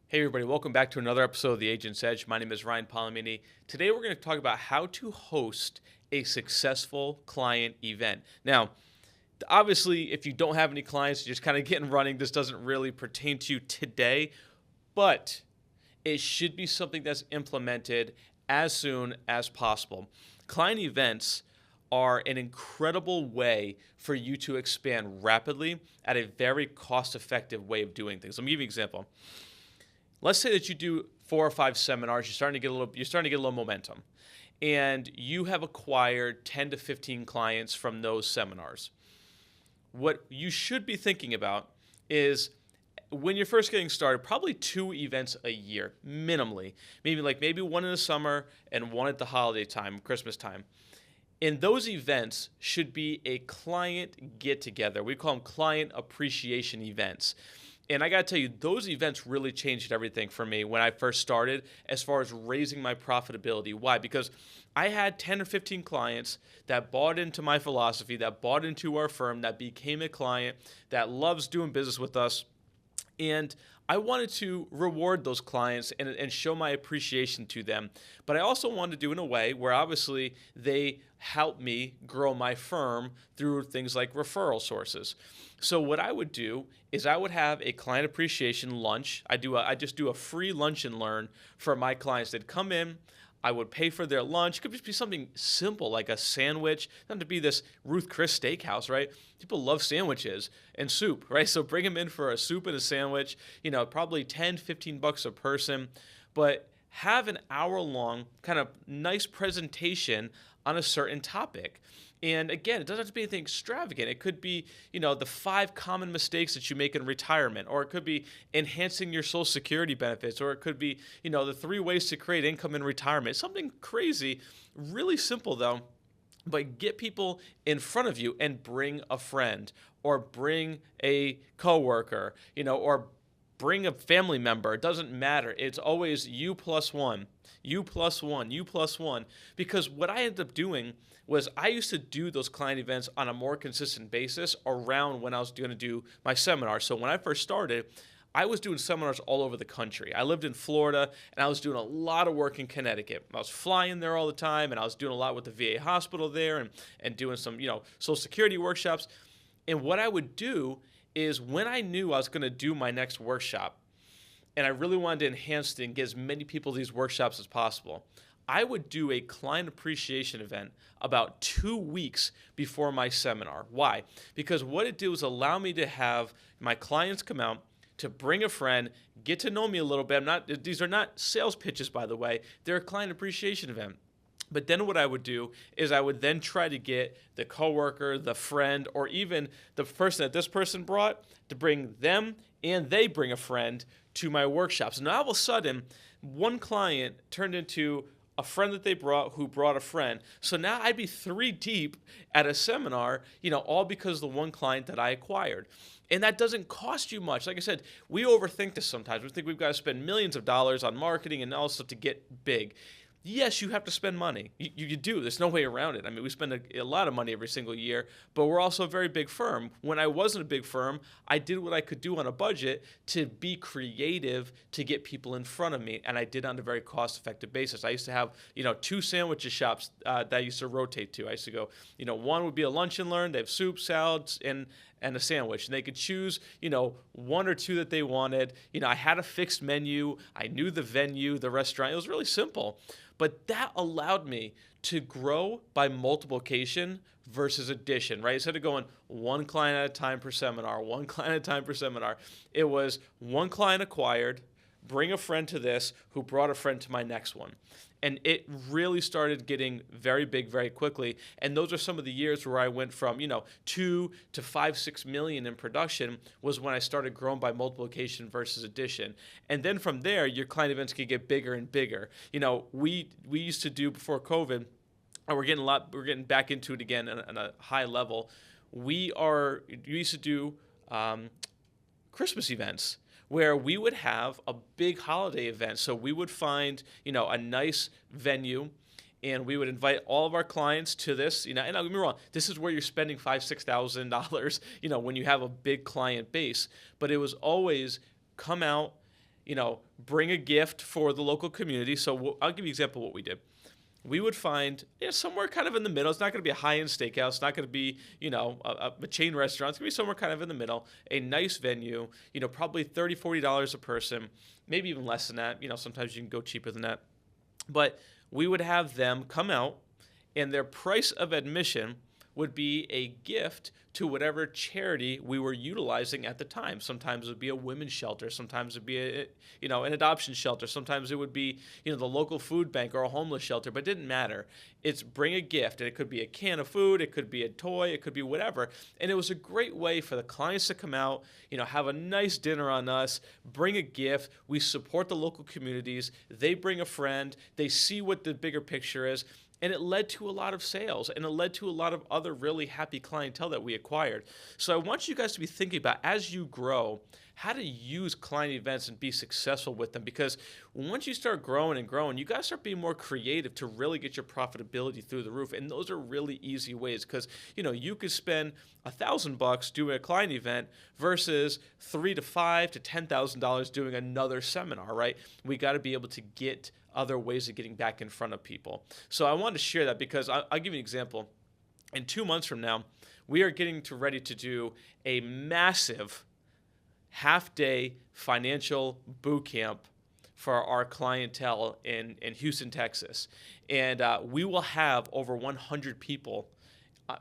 Hey everybody, welcome back to another episode of The Agent's Edge. My name is Ryan Polimeni. Today we're going to talk about how to host a successful client event. Now, obviously, if you don't have any clients, you're just kind of getting running. This doesn't really pertain to you today, but it should be something that's implemented as soon as possible. Client events are an incredible way for you to expand rapidly at a very cost-effective way of doing things. Let me give you an example. Let's say that you do 4 or 5 seminars, you're starting to get a little momentum, and you have acquired 10 to 15 clients from those seminars. What you should be thinking about is when you're first getting started, probably 2 events a year, minimally. Maybe one in the summer and one at the holiday time, Christmas time. And those events should be a client get-together. We call them client appreciation events. And I got to tell you, those events really changed everything for me when I first started as far as raising my profitability. Why? Because I had 10 or 15 clients that bought into my philosophy, that bought into our firm, that became a client, that loves doing business with us. And I wanted to reward those clients and show my appreciation to them. But I also wanted to do it in a way where obviously they help me grow my firm through things like referral sources. So what I would do is I would have a client appreciation lunch. I just do a free lunch and learn for my clients. They'd come in. I would pay for their lunch. It could just be something simple like a sandwich. Not to be this Ruth Chris Steakhouse, right? People love sandwiches and soup, right? So bring them in for a soup and a sandwich, probably 10, 15 bucks a person. But have an hour-long kind of nice presentation on a certain topic. And again, it doesn't have to be anything extravagant. It could be, the 5 common mistakes that you make in retirement, or it could be enhancing your Social Security benefits, or it could be, the 3 ways to create income in retirement. Something crazy, really simple though, but get people in front of you and bring a friend, or bring a coworker, or bring a family member. It doesn't matter. It's always you plus one, you plus one, you plus one. Because what I ended up doing was I used to do those client events on a more consistent basis around when I was going to do my seminar. So when I first started, I was doing seminars all over the country. I lived in Florida, and I was doing a lot of work in Connecticut. I was flying there all the time, and I was doing a lot with the VA hospital there and doing some, Social Security workshops. And what I would do is when I knew I was going to do my next workshop, and I really wanted to enhance it and get as many people to these workshops as possible, I would do a client appreciation event about 2 weeks before my seminar. Why? Because what it did was allow me to have my clients come out, to bring a friend, get to know me a little bit. These are not sales pitches, by the way. They're a client appreciation event. But then what I would do is I would then try to get the coworker, the friend, or even the person that this person brought to bring them, and they bring a friend to my workshops. Now all of a sudden, one client turned into a friend that they brought who brought a friend. So now I'd be 3 deep at a seminar, all because of the one client that I acquired. And that doesn't cost you much. Like I said, we overthink this sometimes. We think we've got to spend millions of dollars on marketing and all stuff to get big. Yes, you have to spend money. You do. There's no way around it. I mean, we spend a lot of money every single year, but we're also a very big firm. When I wasn't a big firm, I did what I could do on a budget to be creative to get people in front of me, and I did on a very cost-effective basis. I used to have, 2 sandwich shops that I used to rotate to. I used to go, one would be a lunch and learn. They have soup, salads, and a sandwich, and they could choose, 1 or 2 that they wanted. I had a fixed menu. I knew the venue, the restaurant. It was really simple. But that allowed me to grow by multiplication versus addition, right? Instead of going 1 client at a time per seminar, 1 client at a time per seminar, it was 1 client acquired, bring a friend to this who brought a friend to my next one. And it really started getting very big very quickly. And those are some of the years where I went from, 2 to 5, 6 million in production was when I started growing by multiplication versus addition. And then from there, your client events could get bigger and bigger. We used to do before COVID, and we're getting back into it again on a high level. We used to do Christmas events, where we would have a big holiday event. So we would find, a nice venue, and we would invite all of our clients to this. And don't get me wrong, this is where you're spending $5,000-$6,000, when you have a big client base. But it was always come out, bring a gift for the local community. So I'll give you an example of what we did. We would find somewhere kind of in the middle. It's not going to be a high-end steakhouse. It's not going to be, a chain restaurant. It's going to be somewhere kind of in the middle, a nice venue, probably $30, $40 a person, maybe even less than that. Sometimes you can go cheaper than that. But we would have them come out, and their price of admission would be a gift to whatever charity we were utilizing at the time. Sometimes it would be a women's shelter. Sometimes it would be an adoption shelter. Sometimes it would be, the local food bank or a homeless shelter, but it didn't matter. It's bring a gift, and it could be a can of food, it could be a toy, it could be whatever. And it was a great way for the clients to come out, have a nice dinner on us, bring a gift. We support the local communities. They bring a friend. They see what the bigger picture is. And it led to a lot of sales, and it led to a lot of other really happy clientele that we acquired. So I want you guys to be thinking about, as you grow, how to use client events and be successful with them. Because once you start growing and growing, you got to start being more creative to really get your profitability through the roof. And those are really easy ways, because you could spend $1,000 doing a client event versus $3,000 to $5,000 to $10,000 doing another seminar, right? We got to be able to get other ways of getting back in front of people. So I wanted to share that because I'll give you an example. In 2 months from now, we are getting ready to do a massive half-day financial boot camp for our clientele in Houston, Texas. And we will have over 100 people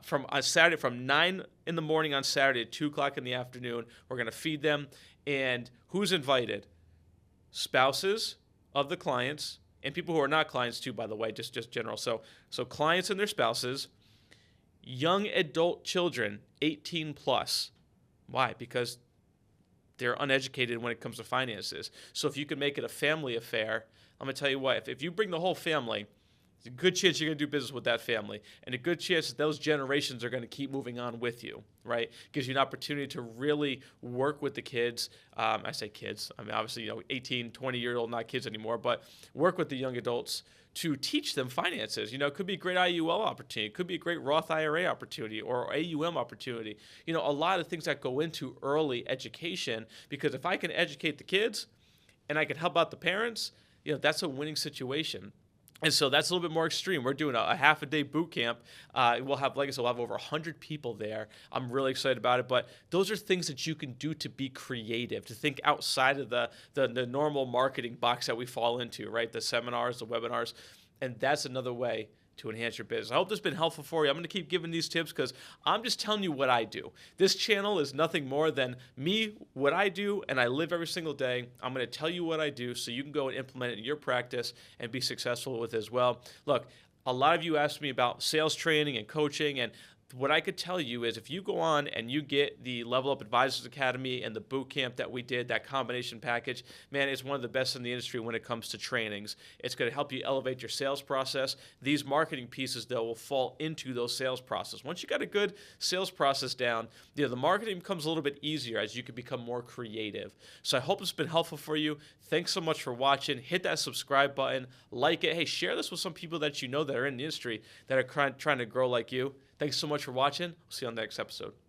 from 9 in the morning on Saturday to 2 o'clock in the afternoon. We're going to feed them. And who's invited? Spouses of the clients, and people who are not clients too, by the way, just general. So clients and their spouses, young adult children, 18 plus. Why? Because they're uneducated when it comes to finances. So if you can make it a family affair, I'm going to tell you what, if you bring the whole family, there's a good chance you're going to do business with that family. And a good chance that those generations are going to keep moving on with you, right? Gives you an opportunity to really work with the kids. I say kids. I mean, obviously, 18, 20-year-old, not kids anymore, but work with the young adults to teach them finances. It could be a great IUL opportunity. It could be a great Roth IRA opportunity or AUM opportunity. A lot of things that go into early education, because if I can educate the kids and I can help out the parents, that's a winning situation. And so that's a little bit more extreme. We're doing a half-a-day boot camp. We'll have, like I said, we'll have over 100 people there. I'm really excited about it. But those are things that you can do to be creative, to think outside of the normal marketing box that we fall into, right? The seminars, the webinars. And that's another way to enhance your business. I hope this has been helpful for you. I'm going to keep giving these tips because I'm just telling you what I do. This channel is nothing more than me, what I do, and I live every single day. I'm going to tell you what I do so you can go and implement it in your practice and be successful with it as well. Look, a lot of you asked me about sales training and coaching, and what I could tell you is if you go on and you get the Level Up Advisors Academy and the boot camp that we did, that combination package, man, it's one of the best in the industry when it comes to trainings. It's going to help you elevate your sales process. These marketing pieces, though, will fall into those sales process. Once you got a good sales process down, the marketing becomes a little bit easier as you can become more creative. So I hope it's been helpful for you. Thanks so much for watching. Hit that subscribe button, like it. Hey, share this with some people that you know that are in the industry that are trying to grow like you. Thanks so much for watching. We'll see you on the next episode.